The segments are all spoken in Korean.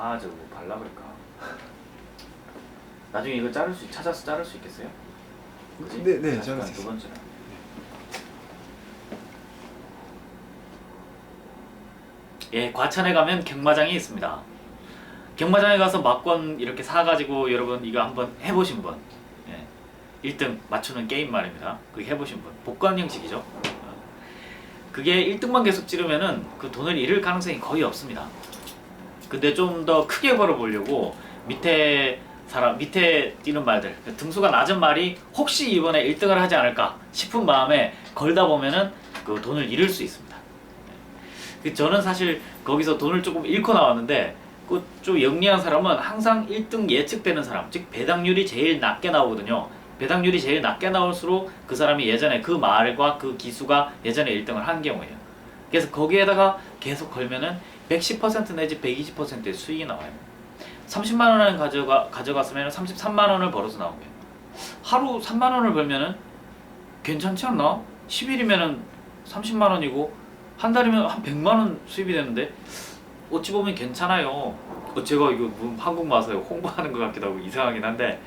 아 저거 뭐 발라버릴까. 나중에 이거 찾아서 자를 수 있겠어요? 그치? 네, 잠깐, 저는 두 번째는 예, 과천에 가면 경마장이 있습니다. 경마장에 가서 막권 이렇게 사가지고 여러분 이거 한번 해보신 분, 예, 1등 맞추는 게임 말입니다. 그게 해보신 분, 복권 형식이죠. 그게 1등만 계속 찌르면은 그 돈을 잃을 가능성이 거의 없습니다. 근데 좀 더 크게 벌어보려고 밑에 뛰는 말들, 등수가 낮은 말이 혹시 이번에 1등을 하지 않을까 싶은 마음에 걸다 보면은 그 돈을 잃을 수 있습니다. 저는 사실 거기서 돈을 조금 잃고 나왔는데, 그 좀 영리한 사람은 항상 1등 예측되는 사람, 즉 배당률이 제일 낮게 나오거든요. 배당률이 제일 낮게 나올수록 그 사람이 예전에 그 말과 그 기수가 예전에 1등을 한 경우예요. 그래서 거기에다가 계속 걸면은 110% 내지 120%의 수익이 나와요. 30만 원을 가져갔으면 33만 원을 벌어서 나온 거예요. 하루 3만 원을 벌면은 괜찮지 않나? 10일이면은 30만 원이고 한 달이면 한 100만 원 수입이 되는데 어찌 보면 괜찮아요. 제가 이거 한국 와서 홍보하는 것 같기도 하고 이상하긴 한데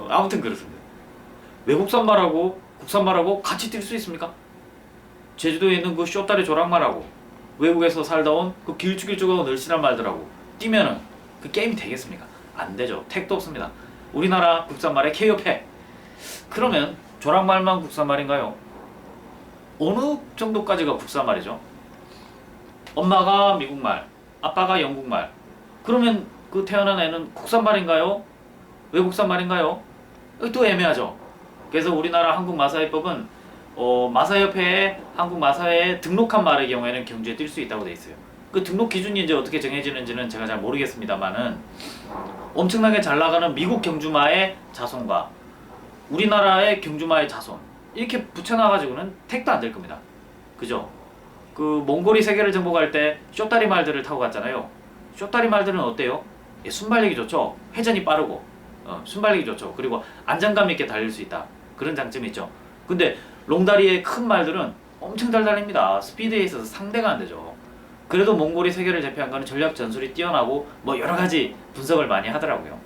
아무튼 그렇습니다. 외국산 말하고 국산 말하고 같이 뛸 수 있습니까? 제주도에 있는 그 쇼다리 조랑말하고 외국에서 살다 온 그 길쭉길쭉하고 늘씬한 말들하고 뛰면은 그 게임이 되겠습니까? 안 되죠. 택도 없습니다. 우리나라 국산말의 KO패. 그러면 조랑말만 국산말인가요? 어느 정도까지가 국산말이죠? 엄마가 미국말, 아빠가 영국말. 그러면 그 태어난 애는 국산말인가요? 외국산말인가요? 또 애매하죠. 그래서 우리나라 한국마사회법은 마사협회에 한국마사회에 등록한 말의 경우에는 경주에 뛸 수 있다고 돼 있어요. 그 등록 기준이 이제 어떻게 정해지는지는 제가 잘 모르겠습니다만은 엄청나게 잘 나가는 미국 경주마의 자손과 우리나라의 경주마의 자손 이렇게 붙여놔가지고는 택도 안 될 겁니다. 그죠? 그 몽골이 세계를 정복할 때 쇼다리 말들을 타고 갔잖아요. 쇼다리 말들은 어때요? 예, 순발력이 좋죠. 회전이 빠르고 순발력이 좋죠. 그리고 안정감 있게 달릴 수 있다. 그런 장점이 있죠. 근데 롱다리의 큰 말들은 엄청 잘 달립니다. 스피드에 있어서 상대가 안 되죠. 그래도 몽골이 세계를 제패한 거는 전략 전술이 뛰어나고 뭐 여러 가지 분석을 많이 하더라고요.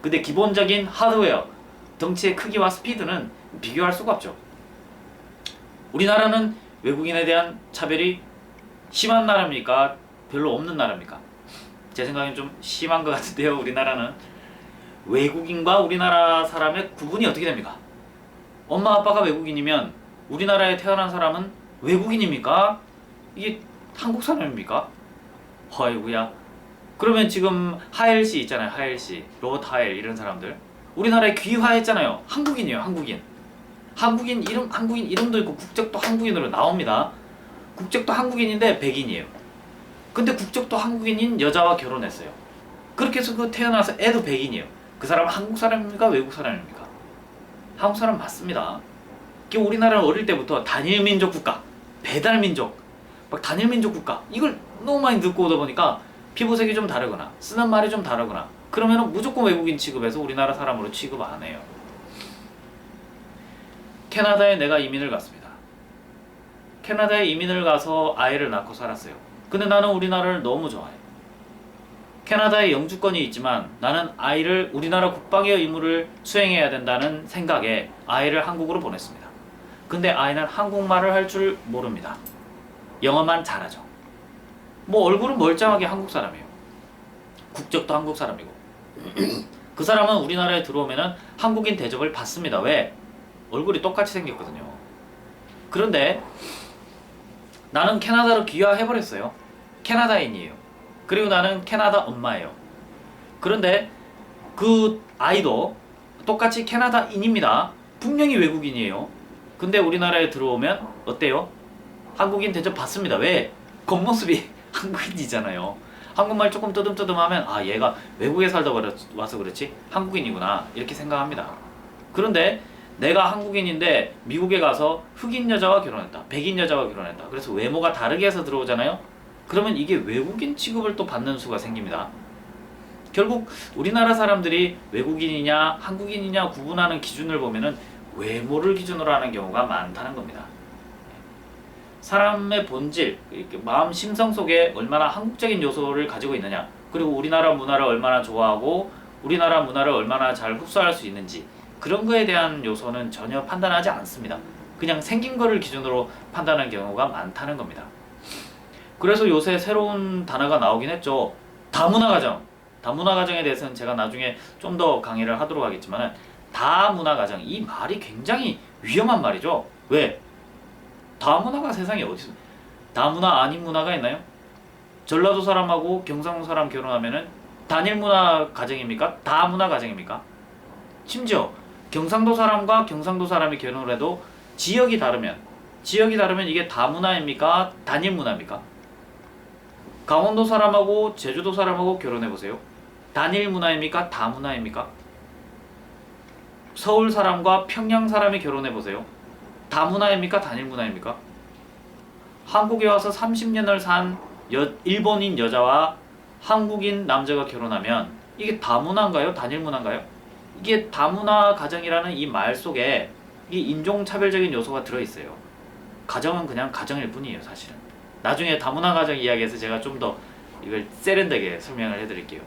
근데 기본적인 하드웨어, 덩치의 크기와 스피드는 비교할 수가 없죠. 우리나라는 외국인에 대한 차별이 심한 나라입니까? 별로 없는 나라입니까? 제 생각엔 좀 심한 것 같은데요. 우리나라는 외국인과 우리나라 사람의 구분이 어떻게 됩니까? 엄마 아빠가 외국인이면 우리나라에 태어난 사람은 외국인입니까? 이게 한국 사람입니까? 아이고야. 그러면 지금 하엘씨 있잖아요. 하엘씨, 로버트 하엘 이런 사람들 우리나라에 귀화했잖아요. 한국인이에요. 한국인 이름도 있고 국적도 한국인으로 나옵니다. 국적도 한국인인데 백인이에요. 근데 국적도 한국인인 여자와 결혼했어요. 그렇게 해서 그 태어나서 애도 백인이에요. 그 사람은 한국 사람입니까? 외국 사람입니까? 한국 사람 맞습니다. 우리나라는 어릴 때부터 단일민족 국가, 배달민족, 막 단일민족 국가 이걸 너무 많이 듣고 오다 보니까 피부색이 좀 다르거나 쓰는 말이 좀 다르거나 그러면 무조건 외국인 취급해서 우리나라 사람으로 취급 안 해요. 캐나다에 내가 이민을 갔습니다. 캐나다에 이민을 가서 아이를 낳고 살았어요. 근데 나는 우리나라를 너무 좋아해. 캐나다에 영주권이 있지만 나는 아이를 우리나라 국방의 의무를 수행해야 된다는 생각에 아이를 한국으로 보냈습니다. 근데 아이는 한국말을 할 줄 모릅니다. 영어만 잘하죠. 뭐 얼굴은 멀쩡하게 한국 사람이에요. 국적도 한국 사람이고 그 사람은 우리나라에 들어오면은 한국인 대접을 받습니다. 왜? 얼굴이 똑같이 생겼거든요. 그런데 나는 캐나다로 귀화해버렸어요. 캐나다인이에요. 그리고 나는 캐나다 엄마예요. 그런데 그 아이도 똑같이 캐나다인입니다. 분명히 외국인이에요. 근데 우리나라에 들어오면 어때요? 한국인 대접 받습니다. 왜? 겉모습이 한국인이잖아요. 한국말 조금 뜨듬뜨듬하면 아 얘가 외국에 살다 와서 그렇지 한국인이구나 이렇게 생각합니다. 그런데 내가 한국인인데 미국에 가서 흑인 여자와 결혼했다, 백인 여자와 결혼했다. 그래서 외모가 다르게 해서 들어오잖아요. 그러면 이게 외국인 취급을 또 받는 수가 생깁니다. 결국 우리나라 사람들이 외국인이냐 한국인이냐 구분하는 기준을 보면은 외모를 기준으로 하는 경우가 많다는 겁니다. 사람의 본질, 마음 심성 속에 얼마나 한국적인 요소를 가지고 있느냐, 그리고 우리나라 문화를 얼마나 좋아하고 우리나라 문화를 얼마나 잘 흡수할 수 있는지 그런 거에 대한 요소는 전혀 판단하지 않습니다. 그냥 생긴 거를 기준으로 판단하는 경우가 많다는 겁니다. 그래서 요새 새로운 단어가 나오긴 했죠. 다문화가정. 다문화가정에 대해서는 제가 나중에 좀 더 강의를 하도록 하겠지만 다문화가정 이 말이 굉장히 위험한 말이죠. 왜? 다문화가 세상에 어디 있어? 다문화 아닌 문화가 있나요? 전라도 사람하고 경상도 사람 결혼하면은 단일 문화 가정입니까? 다문화 가정입니까? 심지어 경상도 사람과 경상도 사람이 결혼을 해도 지역이 다르면 이게 다문화입니까? 단일 문화입니까? 강원도 사람하고 제주도 사람하고 결혼해 보세요. 단일 문화입니까? 다문화입니까? 서울 사람과 평양 사람이 결혼해 보세요. 다문화입니까? 단일 문화입니까? 한국에 와서 30년을 산 일본인 여자와 한국인 남자가 결혼하면 이게 다문화인가요? 단일 문화인가요? 이게 다문화 가정이라는 이 말 속에 이 인종차별적인 요소가 들어있어요. 가정은 그냥 가정일 뿐이에요, 사실은. 나중에 다문화 가정 이야기에서 제가 좀 더 이걸 세련되게 설명을 해드릴게요.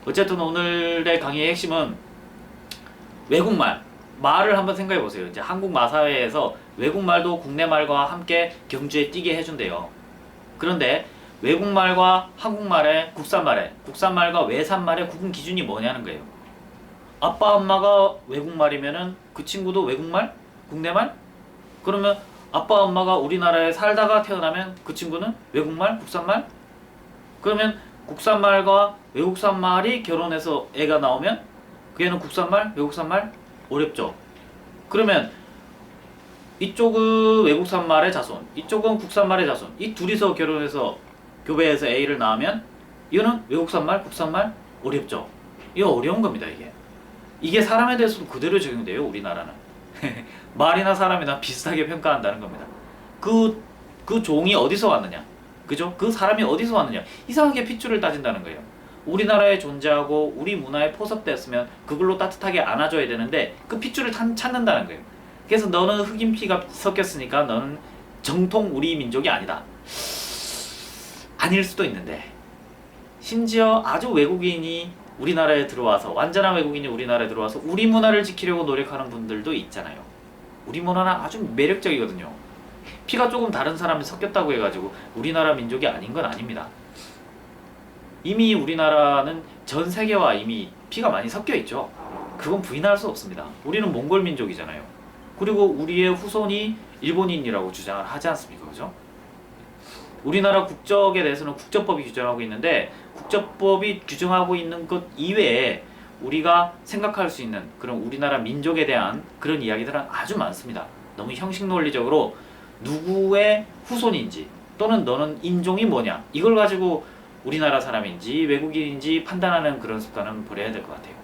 어쨌든 오늘의 강의의 핵심은 외국말, 말을 한번 생각해 보세요. 이제 한국 마사회에서 외국말도 국내말과 함께 경주에 띄게 해준대요. 그런데 외국말과 한국말의 국산말과 외산말의 구분 기준이 뭐냐는 거예요. 아빠 엄마가 외국말이면은 그 친구도 외국말? 국내말? 그러면 아빠 엄마가 우리나라에 살다가 태어나면 그 친구는 외국말? 국산말? 그러면 국산말과 외국산말이 결혼해서 애가 나오면 그 애는 국산말? 외국산말? 어렵죠. 그러면 이쪽은 외국산말의 자손, 이쪽은 국산말의 자손, 이 둘이서 결혼해서 교배해서 A를 낳으면 이거는 외국산말, 국산말? 어렵죠. 이거 어려운 겁니다. 이게 사람에 대해서도 그대로 적용돼요. 우리나라는 말이나 사람이나 비슷하게 평가한다는 겁니다. 그 종이 어디서 왔느냐, 그죠? 그 사람이 어디서 왔느냐, 이상하게 핏줄을 따진다는 거예요. 우리나라에 존재하고 우리 문화에 포섭됐으면 그걸로 따뜻하게 안아줘야 되는데 그 핏줄을 찾는다는 거예요. 그래서 너는 흑인 피가 섞였으니까 너는 정통 우리 민족이 아니다. 아닐 수도 있는데, 심지어 아주 외국인이 우리나라에 들어와서, 완전한 외국인이 우리나라에 들어와서 우리 문화를 지키려고 노력하는 분들도 있잖아요. 우리 문화는 아주 매력적이거든요. 피가 조금 다른 사람이 섞였다고 해가지고 우리나라 민족이 아닌 건 아닙니다. 이미 우리나라는 전 세계와 이미 피가 많이 섞여 있죠. 그건 부인할 수 없습니다. 우리는 몽골 민족이잖아요. 그리고 우리의 후손이 일본인이라고 주장을 하지 않습니까? 그죠? 우리나라 국적에 대해서는 국적법이 규정하고 있는데, 국적법이 규정하고 있는 것 이외에 우리가 생각할 수 있는 그런 우리나라 민족에 대한 그런 이야기들은 아주 많습니다. 너무 형식 논리적으로 누구의 후손인지 또는 너는 인종이 뭐냐 이걸 가지고 우리나라 사람인지 외국인인지 판단하는 그런 습관은 버려야 될 것 같아요.